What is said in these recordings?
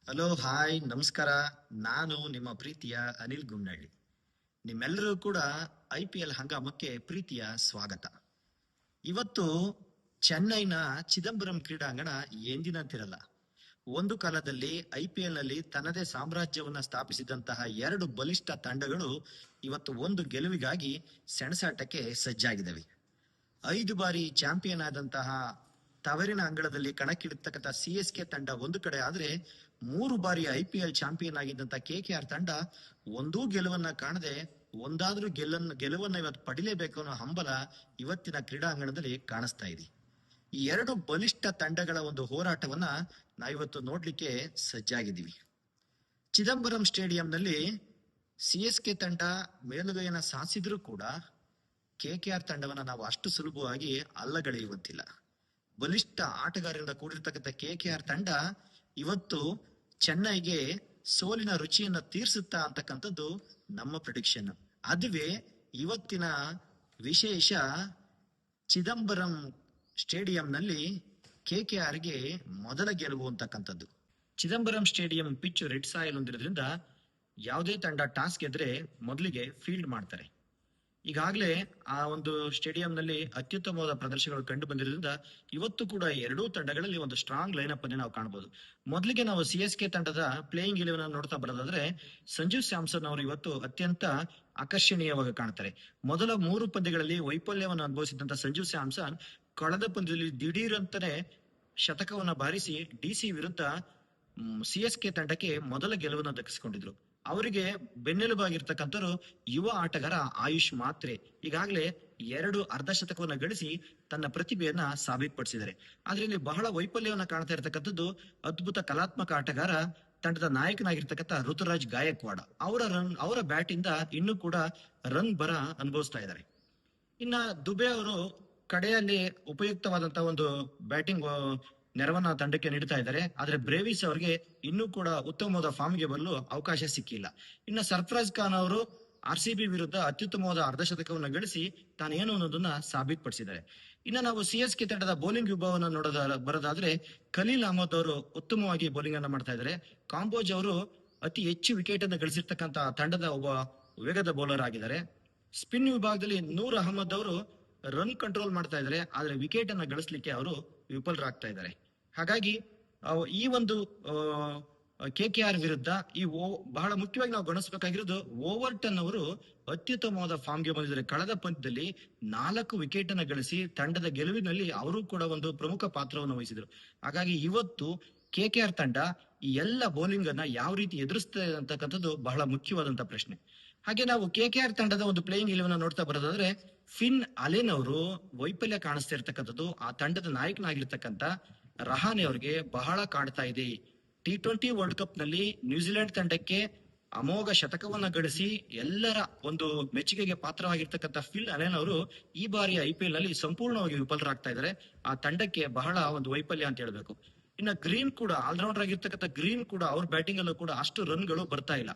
Hello hi ನಮಸ್ಕಾರ. ನಾನು ನಿಮ್ಮ ಪ್ರೀತಿಯ ಅನಿಲ್ ಗುಮ್ನಳ್ಳಿ. ನಿಮ್ಮೆಲ್ಲರೂ ಕೂಡ IPL ಹಂಗಾಮಕ್ಕೆ ಪ್ರೀತಿಯ ಸ್ವಾಗತ. ಇವತ್ತು ಚೆನ್ನೈನ ಚಿದಂಬರಂ ಕ್ರೀಡಾಂಗಣ ಎಂದಿನಂತಿರಲ್ಲ. ಒಂದು ಕಾಲದಲ್ಲಿ IPL ನಲ್ಲಿ ತನ್ನದೇ ಸಾಮ್ರಾಜ್ಯವನ್ನ ಸ್ಥಾಪಿಸಿದಂತಹ ಎರಡು ಬಲಿಷ್ಠ ತಂಡಗಳು ಇವತ್ತು ಒಂದು ಗೆಲುವಿಗಾಗಿ ಸೆಣಸಾಟಕ್ಕೆ ಸಜ್ಜಾಗಿದ್ದಾವೆ. 5 ಬಾರಿ ಚಾಂಪಿಯನ್ ಆದಂತಹ ತವರಿನ ಅಂಗಳದಲ್ಲಿ ಕಣಕ್ಕಿಳಿತಕ್ಕಂಥ CSK ತಂಡ ಒಂದು ಕಡೆ ಆದ್ರೆ, 3 ಬಾರಿ IPL ಚಾಂಪಿಯನ್ ಆಗಿದ್ದಂತ KKR ತಂಡ ಒಂದೂ ಗೆಲುವನ್ನ ಕಾಣದೆ ಒಂದಾದ್ರೂ ಗೆಲುವನ್ನ ಇವತ್ತು ಪಡಿಲೇಬೇಕು ಅನ್ನೋ ಹಂಬಲ ಇವತ್ತಿನ ಕ್ರೀಡಾಂಗಣದಲ್ಲಿ ಕಾಣಿಸ್ತಾ ಇದೆ. ಈ ಎರಡು ಬಲಿಷ್ಠ ತಂಡಗಳ ಒಂದು ಹೋರಾಟವನ್ನ ನಾವಿವತ್ತು ನೋಡ್ಲಿಕ್ಕೆ ಸಜ್ಜಾಗಿದ್ದೀವಿ. ಚಿದಂಬರಂ ಸ್ಟೇಡಿಯಂನಲ್ಲಿ CSK ತಂಡ ಮೇಲುಗೈಯನ್ನ ಸಾಧಿಸಿದ್ರೂ ಕೂಡ KKR ತಂಡವನ್ನ ನಾವು ಅಷ್ಟು ಸುಲಭವಾಗಿ ಅಲ್ಲಗಳೆಯುವಂತಿಲ್ಲ. ಬಲಿಷ್ಠ ಆಟಗಾರರಿಂದ ಕೂಡಿರ್ತಕ್ಕಂಥ KKR ತಂಡ ಇವತ್ತು ಚೆನ್ನೈಗೆ ಸೋಲಿನ ರುಚಿಯನ್ನ ತೀರಿಸುತ್ತಾ ಅಂತಕ್ಕಂಥದ್ದು ನಮ್ಮ ಪ್ರಿಡಿಕ್ಷನ್. ಅದುವೇ ಇವತ್ತಿನ ವಿಶೇಷ. ಚಿದಂಬರಂ ಸ್ಟೇಡಿಯಂನಲ್ಲಿ KKRಗೆ ಮೊದಲ ಗೆಲುವು ಅಂತಕ್ಕಂಥದ್ದು. Chidambaram stadium pitch red soil ಹೊಂದಿರೋದ್ರಿಂದ ಯಾವುದೇ ತಂಡ ಟಾಸ್ ಗೆದ್ರೆ ಮೊದಲಿಗೆ ಫೀಲ್ಡ್ ಮಾಡ್ತಾರೆ. ಈಗಾಗಲೇ ಆ ಒಂದು ಸ್ಟೇಡಿಯಂನಲ್ಲಿ ಅತ್ಯುತ್ತಮವಾದ ಪ್ರದರ್ಶನಗಳು ಕಂಡು ಬಂದಿರೋದ್ರಿಂದ ಇವತ್ತು ಕೂಡ ಎರಡೂ ತಂಡಗಳಲ್ಲಿ ಒಂದು ಸ್ಟ್ರಾಂಗ್ ಲೈನಪ್ ಅನ್ನು ನಾವು ಕಾಣಬಹುದು. ಮೊದಲಿಗೆ ನಾವು CSK ತಂಡದ ಪ್ಲೇಯಿಂಗ್ 11 ನೋಡ್ತಾ ಬರೋದಾದ್ರೆ, ಸಂಜು ಸ್ಯಾಮ್ಸನ್ ಅವರು ಇವತ್ತು ಅತ್ಯಂತ ಆಕರ್ಷಣೀಯವಾಗಿ ಕಾಣ್ತಾರೆ. ಮೊದಲ 3 ಪಂದ್ಯಗಳಲ್ಲಿ ವೈಫಲ್ಯವನ್ನು ಅನುಭವಿಸಿದಂತ ಸಂಜು ಸ್ಯಾಮ್ಸನ್ ಕಳೆದ ಪಂದ್ಯದಲ್ಲಿ ದಿಢೀರಂತಾನೆ ಶತಕವನ್ನ ಬಾರಿಸಿ DC ವಿರುದ್ಧ CSK ತಂಡಕ್ಕೆ ಮೊದಲ ಗೆಲುವನ್ನು ದಕ್ಕಿಸಿಕೊಂಡಿದ್ರು. ಅವರಿಗೆ ಬೆನ್ನೆಲುಬಾಗಿರ್ತಕ್ಕಂಥವ್ರು ಯುವ ಆಟಗಾರ ಆಯುಷ್ ಮಾತ್ರೆ. ಈಗಾಗಲೇ 2 ಅರ್ಧಶತಕವನ್ನ ಗಳಿಸಿ ತನ್ನ ಪ್ರತಿಭೆಯನ್ನ ಸಾಬೀತುಪಡಿಸಿದ್ದಾರೆ. ಆದ್ರೆ ಇಲ್ಲಿ ಬಹಳ ವೈಫಲ್ಯವನ್ನ ಕಾಣ್ತಾ ಇರತಕ್ಕಂಥದ್ದು ಅದ್ಭುತ ಕಲಾತ್ಮಕ ಆಟಗಾರ, ತಂಡದ ನಾಯಕನಾಗಿರ್ತಕ್ಕಂಥ ಋತುರಾಜ್ ಗಾಯಕ್ವಾಡ್. ಅವರ ಬ್ಯಾಟ್ ಇಂದ ಇನ್ನೂ ಕೂಡ ರನ್ ಬರ ಅನುಭವಿಸ್ತಾ ಇದ್ದಾರೆ. ಇನ್ನ ದುಬೆ ಅವರು ಕಡೆಯಲ್ಲಿ ಉಪಯುಕ್ತವಾದಂತಹ ಒಂದು ಬ್ಯಾಟಿಂಗ್ ನೆರವನ್ನ ತಂಡಕ್ಕೆ ನೀಡ್ತಾ ಇದ್ದಾರೆ. ಆದ್ರೆ ಬ್ರೇವಿಸ್ ಅವರಿಗೆ ಇನ್ನೂ ಕೂಡ ಉತ್ತಮವಾದ ಫಾರ್ಮ್ಗೆ ಬರಲು ಅವಕಾಶ ಸಿಕ್ಕಿಲ್ಲ. ಇನ್ನು ಸರ್ಫರಾಜ್ ಖಾನ್ ಅವರು RCB ವಿರುದ್ಧ ಅತ್ಯುತ್ತಮವಾದ ಅರ್ಧಶತಕವನ್ನು ಗಳಿಸಿ ತಾನೇನು ಅನ್ನೋದನ್ನ ಸಾಬೀತುಪಡಿಸಿದ್ದಾರೆ. ಇನ್ನು ನಾವು CSK ತಂಡದ ಬೌಲಿಂಗ್ ವಿಭಾಗವನ್ನು ಬರೋದಾದ್ರೆ, ಖಲೀಲ್ ಅಹಮದ್ ಅವರು ಉತ್ತಮವಾಗಿ ಬೌಲಿಂಗ್ ಅನ್ನ ಮಾಡ್ತಾ ಇದ್ದಾರೆ. ಕಾಂಬೋಜ್ ಅವರು ಅತಿ ಹೆಚ್ಚು ವಿಕೆಟ್ ಅನ್ನು ಗಳಿಸಿರ್ತಕ್ಕಂತ ತಂಡದ ಒಬ್ಬ ವೇಗದ ಬೌಲರ್ ಆಗಿದ್ದಾರೆ. ಸ್ಪಿನ್ ವಿಭಾಗದಲ್ಲಿ ನೂರ್ ಅಹಮದ್ ಅವರು ರನ್ ಕಂಟ್ರೋಲ್ ಮಾಡ್ತಾ ಇದ್ದಾರೆ, ಆದ್ರೆ ವಿಕೆಟ್ ಅನ್ನ ಗಳಿಸಲಿಕ್ಕೆ ಅವರು ವಿಫಲರಾಗ್ತಾ ಇದ್ದಾರೆ. ಹಾಗಾಗಿ ಈ ಒಂದು KKR ವಿರುದ್ಧ ಬಹಳ ಮುಖ್ಯವಾಗಿ ನಾವು ಗಮನಿಸಬೇಕಾಗಿರೋದು, ಓವರ್ಟನ್ ಅವರು ಅತ್ಯುತ್ತಮವಾದ ಫಾರ್ಮ್ಗೆ ಬಂದಿದ್ದಾರೆ. ಕಳೆದ ಪಂದ್ಯದಲ್ಲಿ 4 ವಿಕೆಟ್ ಅನ್ನ ಗಳಿಸಿ ತಂಡದ ಗೆಲುವಿನಲ್ಲಿ ಅವರು ಕೂಡ ಒಂದು ಪ್ರಮುಖ ಪಾತ್ರವನ್ನು ವಹಿಸಿದ್ರು. ಹಾಗಾಗಿ ಇವತ್ತು KKR ತಂಡ ಈ ಎಲ್ಲ ಬೌಲಿಂಗ್ ಅನ್ನ ಯಾವ ರೀತಿ ಎದುರಿಸ್ತದೆ ಅಂತಕ್ಕಂಥದ್ದು ಬಹಳ ಮುಖ್ಯವಾದಂತ ಪ್ರಶ್ನೆ. ಹಾಗೆ ನಾವು KKR ತಂಡದ ಒಂದು ಪ್ಲೇಯಿಂಗ್ 11 ನೋಡ್ತಾ ಬರೋದಾದ್ರೆ, ಫಿನ್ ಅಲೆನ್ ಅವರು ವೈಫಲ್ಯ ಕಾಣಿಸ್ತಾ ಇರ್ತಕ್ಕಂಥದ್ದು ಆ ತಂಡದ ನಾಯಕನಾಗಿರ್ತಕ್ಕಂಥ ರಹಾನೆ ಅವರಿಗೆ ಬಹಳ ಕಾಡ್ತಾ ಇದೆ. T20 ವರ್ಲ್ಡ್ ಕಪ್ ನಲ್ಲಿ ನ್ಯೂಜಿಲೆಂಡ್ ತಂಡಕ್ಕೆ ಅಮೋಘ ಶತಕವನ್ನ ಗಳಿಸಿ ಎಲ್ಲರ ಒಂದು ಮೆಚ್ಚುಗೆಗೆ ಪಾತ್ರವಾಗಿರ್ತಕ್ಕಂಥ ಫಿಲ್ ಅಲೆನ್ ಅವರು ಈ ಬಾರಿ IPL ನಲ್ಲಿ ಸಂಪೂರ್ಣವಾಗಿ ವಿಫಲರಾಗ್ತಾ ಇದ್ದಾರೆ. ಆ ತಂಡಕ್ಕೆ ಬಹಳ ಒಂದು ವೈಫಲ್ಯ ಅಂತ ಹೇಳ್ಬೇಕು. ಇನ್ನ ಗ್ರೀನ್ ಕೂಡ ಆಲ್ರೌಂಡರ್ ಆಗಿರ್ತಕ್ಕಂಥ ಗ್ರೀನ್ ಕೂಡ ಅವ್ರ ಬ್ಯಾಟಿಂಗ್ ಅಲ್ಲೂ ಕೂಡ ಅಷ್ಟು ರನ್ಗಳು ಬರ್ತಾ ಇಲ್ಲ.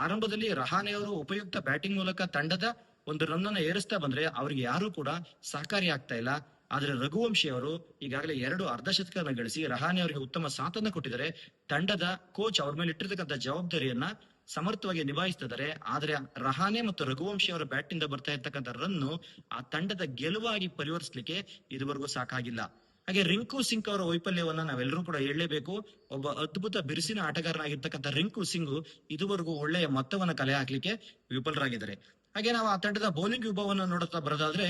ಆರಂಭದಲ್ಲಿ ರಹಾನೆ ಅವರು ಉಪಯುಕ್ತ ಬ್ಯಾಟಿಂಗ್ ಮೂಲಕ ತಂಡದ ಒಂದು ರನ್ ಅನ್ನ ಏರಿಸ್ತಾ ಬಂದ್ರೆ ಅವ್ರಿಗೆ ಯಾರು ಕೂಡ ಸಹಕಾರಿ ಆಗ್ತಾ ಇಲ್ಲ. ಆದ್ರೆ ರಘುವಂಶಿ ಅವರು ಈಗಾಗಲೇ 2 ಅರ್ಧಶತಕವನ್ನು ಗಳಿಸಿ ರಹಾನೆ ಅವರಿಗೆ ಉತ್ತಮ ಸಾಥನ್ನ ಕೊಟ್ಟಿದ್ದಾರೆ. ತಂಡದ ಕೋಚ್ ಅವ್ರ ಮೇಲೆ ಇಟ್ಟಿರ್ತಕ್ಕಂಥ ಜವಾಬ್ದಾರಿಯನ್ನ ಸಮರ್ಥವಾಗಿ ನಿಭಾಯಿಸ್ತಿದ್ದಾರೆ. ಆದ್ರೆ ರಹಾನೆ ಮತ್ತು ರಘುವಂಶಿ ಅವರ ಬ್ಯಾಟ್ ಇಂದ ಬರ್ತಾ ಇರ್ತಕ್ಕಂಥ ರನ್ನು ಆ ತಂಡದ ಗೆಲುವಾಗಿ ಪರಿವರ್ತಿಸಲಿಕ್ಕೆ ಇದುವರೆಗೂ ಸಾಕಾಗಿಲ್ಲ. ಹಾಗೆ ರಿಂಕು ಸಿಂಗ್ ಅವರ ವೈಫಲ್ಯವನ್ನ ನಾವೆಲ್ಲರೂ ಕೂಡ ಹೇಳಲೇಬೇಕು. ಒಬ್ಬ ಅದ್ಭುತ ಬಿರುಸಿನ ಆಟಗಾರನಾಗಿರ್ತಕ್ಕಂಥ ರಿಂಕು ಸಿಂಗ್ ಇದುವರೆಗೂ ಒಳ್ಳೆಯ ಮೊತ್ತವನ್ನ ಕಲೆ ಹಾಕ್ಲಿಕ್ಕೆ ವಿಫಲರಾಗಿದ್ದಾರೆ. ಹಾಗೆ ನಾವು ಆ ತಂಡದ ಬೌಲಿಂಗ್ ವಿಭಾಗವನ್ನು ನೋಡುತ್ತಾ ಬರೋದಾದ್ರೆ,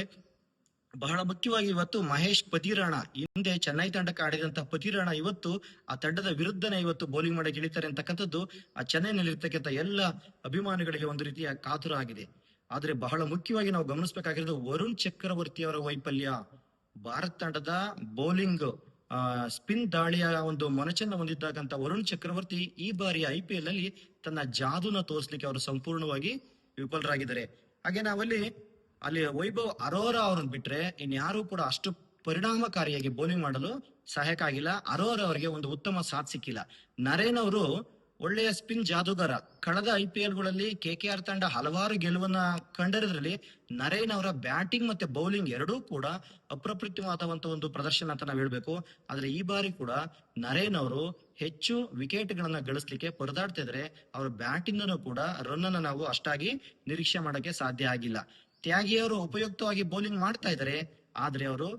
ಬಹಳ ಮುಖ್ಯವಾಗಿ ಇವತ್ತು ಮಹೇಶ್ ಪತಿರಾಣ, ಹಿಂದೆ ಚೆನ್ನೈ ತಂಡಕ್ಕೆ ಆಡಿದಂತ ಪತಿರಾಣ ಇವತ್ತು ಆ ತಂಡದ ವಿರುದ್ಧನೇ ಇವತ್ತು ಬೌಲಿಂಗ್ ಮಾಡಕ್ಕೆ ಇಳಿತಾರೆ ಅಂತಕ್ಕಂಥದ್ದು ಆ ಚೆನ್ನೈನಲ್ಲಿರ್ತಕ್ಕಂಥ ಎಲ್ಲ ಅಭಿಮಾನಿಗಳಿಗೆ ಒಂದು ರೀತಿಯ ಕಾತುರ ಆಗಿದೆ. ಆದ್ರೆ ಬಹಳ ಮುಖ್ಯವಾಗಿ ನಾವು ಗಮನಿಸಬೇಕಾಗಿರೋದು ವರುಣ್ ಚಕ್ರವರ್ತಿ ಅವರ ವೈಫಲ್ಯ. ಭಾರತ ತಂಡದ ಬೌಲಿಂಗ್ ಸ್ಪಿನ್ ದಾಳಿಯ ಒಂದು ಮೊನಚನ್ನ ಹೊಂದಿದ್ದಕ್ಕಂತ ವರುಣ್ ಚಕ್ರವರ್ತಿ ಈ ಬಾರಿ IPL ನಲ್ಲಿ ತನ್ನ ಜಾದೂನ ತೋರಿಸ್ಲಿಕ್ಕೆ ಅವರು ಸಂಪೂರ್ಣವಾಗಿ ವಿಫಲರಾಗಿದ್ದಾರೆ. ಹಾಗೆ ಅಲ್ಲಿ ವೈಭವ್ ಅರೋರಾ ಅವ್ರನ್ನ ಬಿಟ್ರೆ ಇನ್ಯಾರು ಕೂಡ ಅಷ್ಟು ಪರಿಣಾಮಕಾರಿಯಾಗಿ ಬೌಲಿಂಗ್ ಮಾಡಲು ಸಹಾಯಕ ಆಗಿಲ್ಲ. ಅರೋರಾ ಅವರಿಗೆ ಒಂದು ಉತ್ತಮ ಸಾಥ್ ಸಿಕ್ಕಿಲ್ಲ. ನರೇನ್ ಅವರು ಒಳ್ಳೆಯ ಸ್ಪಿನ್ ಜಾದೂಗಾರ. ಕಳೆದ IPL ಗಳಲ್ಲಿ KKR ತಂಡ ಹಲವಾರು ಗೆಲುವನ್ನ ಕಂಡಿರೋದ್ರಲ್ಲಿ ನರೇನ್ ಅವರ ಬ್ಯಾಟಿಂಗ್ ಮತ್ತೆ ಬೌಲಿಂಗ್ ಎರಡೂ ಕೂಡ ಅಪ್ರತಿಮವಾದಂತ ಒಂದು ಪ್ರದರ್ಶನ ಅಂತ ನಾವ್ ಹೇಳ್ಬೇಕು. ಆದ್ರೆ ಈ ಬಾರಿ ಕೂಡ ನರೇನ್ ಅವರು ಹೆಚ್ಚು ವಿಕೆಟ್ ಗಳನ್ನ ಗಳಿಸ್ಲಿಕ್ಕೆ ಪರದಾಡ್ತಾ ಇದ್ರೆ ಅವ್ರ ಬ್ಯಾಟಿಂಗ್ ಕೂಡ ರನ್ ಅನ್ನ ನಾವು ಅಷ್ಟಾಗಿ ನಿರೀಕ್ಷೆ ಮಾಡಕ್ಕೆ ಸಾಧ್ಯ ಆಗಿಲ್ಲ. ತ್ಯಾಗಿ ಅವರು ಉಪಯುಕ್ತವಾಗಿ ಬೌಲಿಂಗ್ ಮಾಡ್ತಾ ಇದ್ದಾರೆ, ಆದ್ರೆ ಅವರು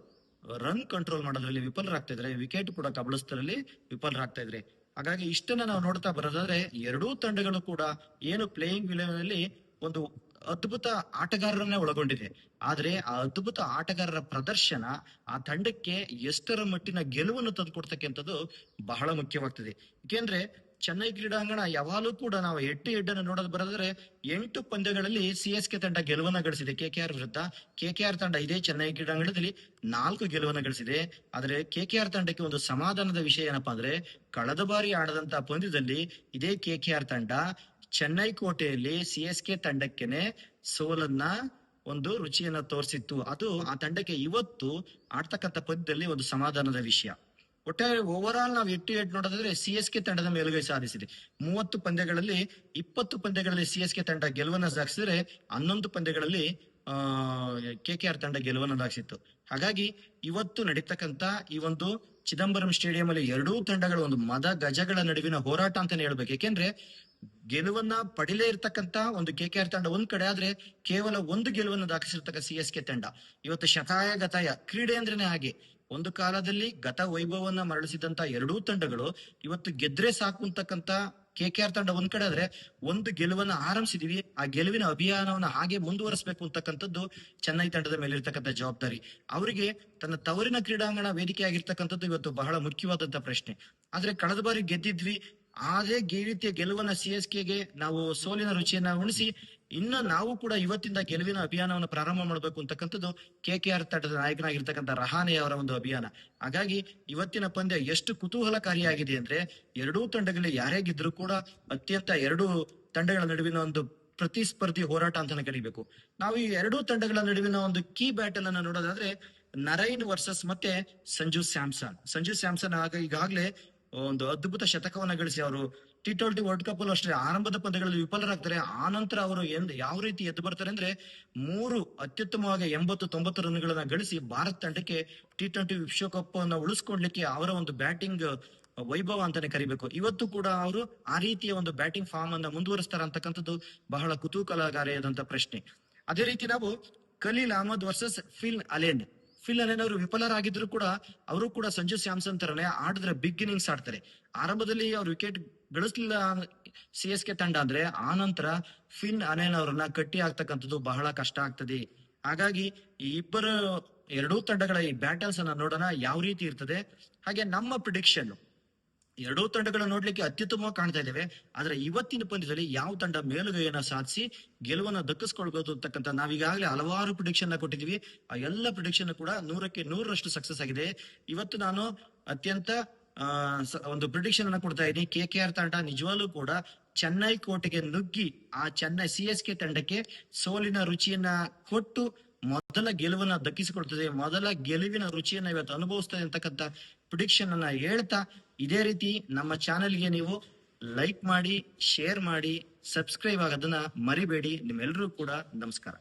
ರನ್ ಕಂಟ್ರೋಲ್ ಮಾಡೋದ್ರಲ್ಲಿ ವಿಫಲರಾಗ್ತಾ ಇದ್ರೆ, ವಿಕೆಟ್ ಕೂಡ ಕಬಳಿಸೋದ್ರಲ್ಲಿ ವಿಫಲರಾಗ್ತಾ ಇದ್ರೆ. ಹಾಗಾಗಿ ಇಷ್ಟನ್ನ ನಾವು ನೋಡ್ತಾ ಬರೋದಾದ್ರೆ ಎರಡೂ ತಂಡಗಳು ಕೂಡ ಏನು ಪ್ಲೇಯಿಂಗ್ ವಿಲೆವನ್ ಒಂದು ಅದ್ಭುತ ಆಟಗಾರರನ್ನೇ ಒಳಗೊಂಡಿದೆ. ಆದ್ರೆ ಆ ಅದ್ಭುತ ಆಟಗಾರರ ಪ್ರದರ್ಶನ ಆ ತಂಡಕ್ಕೆ ಎಷ್ಟರ ಮಟ್ಟಿನ ಗೆಲುವನ್ನು ತಂದುಕೊಡ್ತಕ್ಕಂಥದ್ದು ಬಹಳ ಮುಖ್ಯವಾಗ್ತದೆ. ಏಕೆಂದ್ರೆ ಚೆನ್ನೈ ಕ್ರೀಡಾಂಗಣ ಯಾವಾಗಲೂ ಕೂಡ ನಾವು ಹೆಡ್ ಅನ್ನು ನೋಡೋದು ಬರೋದ್ರೆ 8 ಪಂದ್ಯಗಳಲ್ಲಿ CSK ತಂಡ ಗೆಲುವನ್ನ ಗಳಿಸಿದೆ KKR ವಿರುದ್ಧ. KKR ತಂಡ ಇದೇ ಚೆನ್ನೈ ಕ್ರೀಡಾಂಗಣದಲ್ಲಿ 4 ಗೆಲುವನ್ನ ಗಳಿಸಿದೆ. ಆದ್ರೆ KKR ತಂಡಕ್ಕೆ ಒಂದು ಸಮಾಧಾನದ ವಿಷಯ ಏನಪ್ಪಾ ಅಂದ್ರೆ, ಕಳೆದ ಬಾರಿ ಆಡದಂತ ಪಂದ್ಯದಲ್ಲಿ ಇದೇ KKR ತಂಡ ಚೆನ್ನೈ ಕೋಟೆಯಲ್ಲಿ CSK ತಂಡಕ್ಕೆನೆ ಸೋಲನ್ನ ಒಂದು ರುಚಿಯನ್ನ ತೋರಿಸಿತ್ತು. ಅದು ಆ ತಂಡಕ್ಕೆ ಇವತ್ತು ಆಡ್ತಕ್ಕಂಥ ಪಂದ್ಯದಲ್ಲಿ ಒಂದು ಸಮಾಧಾನದ ವಿಷಯ. ಒಟ್ಟಾರೆ ಓವರ್ ಆಲ್ ನಾವು ಹೆಡ್ ನೋಡೋದಾದ್ರೆ CSK ತಂಡದ ಮೇಲುಗೈ ಸಾಧಿಸಿದೆ. 30 ಪಂದ್ಯಗಳಲ್ಲಿ 20 ಪಂದ್ಯಗಳಲ್ಲಿ CSK ತಂಡ ಗೆಲುವನ್ನ ದಾಖಲಿಸಿದ್ರೆ 11 ಪಂದ್ಯಗಳಲ್ಲಿ KKR ತಂಡ ಗೆಲುವನ್ನು ದಾಖಲಿಸಿತ್ತು. ಹಾಗಾಗಿ ಇವತ್ತು ನಡೀತಕ್ಕಂತ ಈ ಒಂದು ಚಿದಂಬರಂ ಸ್ಟೇಡಿಯಂ ಅಲ್ಲಿ ಎರಡೂ ತಂಡಗಳ ಒಂದು ಮದ ಗಜಗಳ ನಡುವಿನ ಹೋರಾಟ ಅಂತಾನೆ ಹೇಳ್ಬೇಕು. ಯಾಕೆಂದ್ರೆ ಗೆಲುವನ್ನ ಪಡಿಲೇ ಇರ್ತಕ್ಕಂತ ಒಂದು KKR ತಂಡ ಒಂದ್ ಕಡೆ ಆದ್ರೆ ಕೇವಲ ಒಂದು ಗೆಲುವನ್ನು ದಾಖಲಿಸಿರ್ತಕ್ಕ CSK ತಂಡ ಇವತ್ತು ಶತಾಯ ಗತಾಯ. ಕ್ರೀಡೆ ಅಂದ್ರೇನೆ ಹಾಗೆ. ಒಂದು ಕಾಲದಲ್ಲಿ ಗತ ವೈಭವನ್ನ ಮರಳಿಸಿದಂತ ಎರಡೂ ತಂಡಗಳು ಇವತ್ತು ಗೆದ್ರೆ ಸಾಕು ಅಂತಕ್ಕಂತ KKR ತಂಡ ಒಂದ್ ಕಡೆ ಆದ್ರೆ ಒಂದು ಗೆಲುವನ್ನ ಆರಂಭಿಸಿದೀವಿ, ಆ ಗೆಲುವಿನ ಅಭಿಯಾನವನ್ನ ಹಾಗೆ ಮುಂದುವರಿಸಬೇಕು ಅಂತಕ್ಕಂಥದ್ದು ಚೆನ್ನೈ ತಂಡದ ಮೇಲೆ ಇರ್ತಕ್ಕಂಥ ಜವಾಬ್ದಾರಿ. ಅವರಿಗೆ ತನ್ನ ತವರಿನ ಕ್ರೀಡಾಂಗಣ ವೇದಿಕೆ ಆಗಿರ್ತಕ್ಕಂಥದ್ದು ಇವತ್ತು ಬಹಳ ಮುಖ್ಯವಾದಂತ ಪ್ರಶ್ನೆ. ಆದ್ರೆ ಕಳೆದ ಬಾರಿ ಗೆದ್ದಿದ್ವಿ, ಅದೇ ರೀತಿಯ ಗೆಲುವನ್ನ CSKಗೆ ನಾವು ಸೋಲಿನ ರುಚಿಯನ್ನ ಉಣಿಸಿ ಇನ್ನು ನಾವು ಕೂಡ ಇವತ್ತಿಂದ ಗೆಲುವಿನ ಅಭಿಯಾನವನ್ನು ಪ್ರಾರಂಭ ಮಾಡಬೇಕು ಅಂತಕ್ಕಂಥದ್ದು KKR ತಂಡದ ನಾಯಕನಾಗಿರ್ತಕ್ಕಂಥ ರಹಾನೆ ಅವರ ಒಂದು ಅಭಿಯಾನ. ಹಾಗಾಗಿ ಇವತ್ತಿನ ಪಂದ್ಯ ಎಷ್ಟು ಕುತೂಹಲಕಾರಿಯಾಗಿದೆ ಅಂದ್ರೆ, ಎರಡೂ ತಂಡಗಳಲ್ಲಿ ಯಾರೇ ಗೆದ್ರು ಕೂಡ ಅತ್ಯಂತ ಎರಡೂ ತಂಡಗಳ ನಡುವಿನ ಒಂದು ಪ್ರತಿಸ್ಪರ್ಧಿ ಹೋರಾಟ ಅಂತಾನೆ ಕರಿಬೇಕು. ನಾವು ಈ ಎರಡೂ ತಂಡಗಳ ನಡುವಿನ ಒಂದು ಕೀ ಬ್ಯಾಟಲ್ ಅನ್ನ ನೋಡೋದಾದ್ರೆ ನರೈನ್ ವರ್ಸಸ್ ಮತ್ತೆ ಸಂಜು ಸ್ಯಾಮ್ಸನ್ ಈಗಾಗ್ಲೇ ಒಂದು ಅದ್ಭುತ ಶತಕವನ್ನ ಗಳಿಸಿ ಅವರು T20 ವರ್ಲ್ಡ್ ಕಪ್ ಅಲ್ಲೂ ಅಷ್ಟೇ ಆರಂಭದ ಪಂದ್ಯಗಳಲ್ಲಿ ವಿಫಲರಾಗ್ತಾರೆ. ಆ ನಂತರ ಅವರು ಯಾವ ರೀತಿ ಎದ್ದು ಬರ್ತಾರೆ ಅಂದ್ರೆ 3 ಅತ್ಯುತ್ತಮವಾಗಿ 80-90 ರನ್ಗಳನ್ನ ಗಳಿಸಿ ಭಾರತ ತಂಡಕ್ಕೆ T20 ವಿಶ್ವಕಪ್ ಅನ್ನ ಉಳಿಸ್ಕೊಡ್ಲಿಕ್ಕೆ ಅವರ ಒಂದು ಬ್ಯಾಟಿಂಗ್ ವೈಭವ ಅಂತಾನೆ ಕರಿಬೇಕು. ಇವತ್ತು ಕೂಡ ಅವರು ಆ ರೀತಿಯ ಒಂದು ಬ್ಯಾಟಿಂಗ್ ಫಾರ್ಮ್ ಅನ್ನ ಮುಂದುವರಿಸ್ತಾರ ಅಂತಕ್ಕಂಥದ್ದು ಬಹಳ ಕುತೂಹಲಕಾರಿಯಾದಂತ ಪ್ರಶ್ನೆ. ಅದೇ ರೀತಿ ನಾವು Khaleel Ahmed versus Phil Allen ಅವರು ವಿಫಲರಾಗಿದ್ರು ಕೂಡ ಅವರು ಕೂಡ ಸಂಜು ಸ್ಯಾಮ್ಸನ್ ತರನೇ ಆಡಿದ್ರೆ ಬಿಗ್ ಇನ್ನಿಂಗ್ಸ್ ಆಡ್ತಾರೆ. ಆರಂಭದಲ್ಲಿ ಅವ್ರು ವಿಕೆಟ್ ಗಳಿಸ್ಲಿಲ್ಲ CSK ತಂಡ ಅಂದ್ರೆ ಆ ನಂತರ ಫಿನ್ ಅಲೆನ್ ಅವರನ್ನ ಕಟ್ಟಿ ಆಗ್ತಕ್ಕಂಥದ್ದು ಬಹಳ ಕಷ್ಟ ಆಗ್ತದೆ. ಹಾಗಾಗಿ ಈ ಎರಡೂ ತಂಡಗಳ ಈ ಬ್ಯಾಟಲ್ಸ್ ಅನ್ನ ನೋಡೋಣ ಯಾವ ರೀತಿ ಇರ್ತದೆ. ಹಾಗೆ ನಮ್ಮ ಪ್ರಿಡಿಕ್ಷನ್ ಎರಡೂ ತಂಡಗಳು ನೋಡ್ಲಿಕ್ಕೆ ಅತ್ಯುತ್ತಮವಾಗಿ ಕಾಣ್ತಾ ಇದ್ದೇವೆ. ಆದ್ರೆ ಇವತ್ತಿನ ಪಂದ್ಯದಲ್ಲಿ ಯಾವ ತಂಡ ಮೇಲುಗೈಯನ್ನ ಸಾಧಿಸಿ ಗೆಲುವನ್ನ ದಕ್ಕಿಸ್ಕೊಳ್ಬಹುದು ಅಂತಕ್ಕಂಥ ನಾವೀಗಾಗಲೇ ಹಲವಾರು ಪ್ರಿಡಿಕ್ಷನ್ ಕೊಟ್ಟಿದೀವಿ. ಆ ಎಲ್ಲ ಪ್ರಿಡಿಕ್ಷನ್ ಕೂಡ 100ಕ್ಕೆ 100ರಷ್ಟು ಸಕ್ಸಸ್ ಆಗಿದೆ. ಇವತ್ತು ನಾನು ಅತ್ಯಂತ ಒಂದು ಪ್ರಿಡಿಕ್ಷನ್ ಅನ್ನ ಕೊಡ್ತಾ ಇದ್ದೀನಿ. KKR ತಂಡ ನಿಜವಾಗ್ಲೂ ಕೂಡ ಚೆನ್ನೈ ಕೋಟೆಗೆ ನುಗ್ಗಿ ಆ CSK ತಂಡಕ್ಕೆ ಸೋಲಿನ ರುಚಿಯನ್ನ ಕೊಟ್ಟು ಮೊದಲ ಗೆಲುವನ್ನ ದಕ್ಕಿಸಿಕೊಡ್ತದೆ, ಮೊದಲ ಗೆಲುವಿನ ರುಚಿಯನ್ನ ಇವತ್ತು ಅನುಭವಿಸ್ತದೆ ಅಂತಕ್ಕಂಥ ಪ್ರಿಡಿಕ್ಷನ್ ಅನ್ನ ಹೇಳ್ತಾ, ಇದೇ ರೀತಿ ನಮ್ಮ ಚಾನೆಲ್ಗೆ ನೀವು ಲೈಕ್ ಮಾಡಿ, ಶೇರ್ ಮಾಡಿ, ಸಬ್ಸ್ಕ್ರೈಬ್ ಆಗೋದನ್ನ ಮರಿಬೇಡಿ. ನಿಮ್ಮೆಲ್ಲರೂ ಕೂಡ ನಮಸ್ಕಾರ.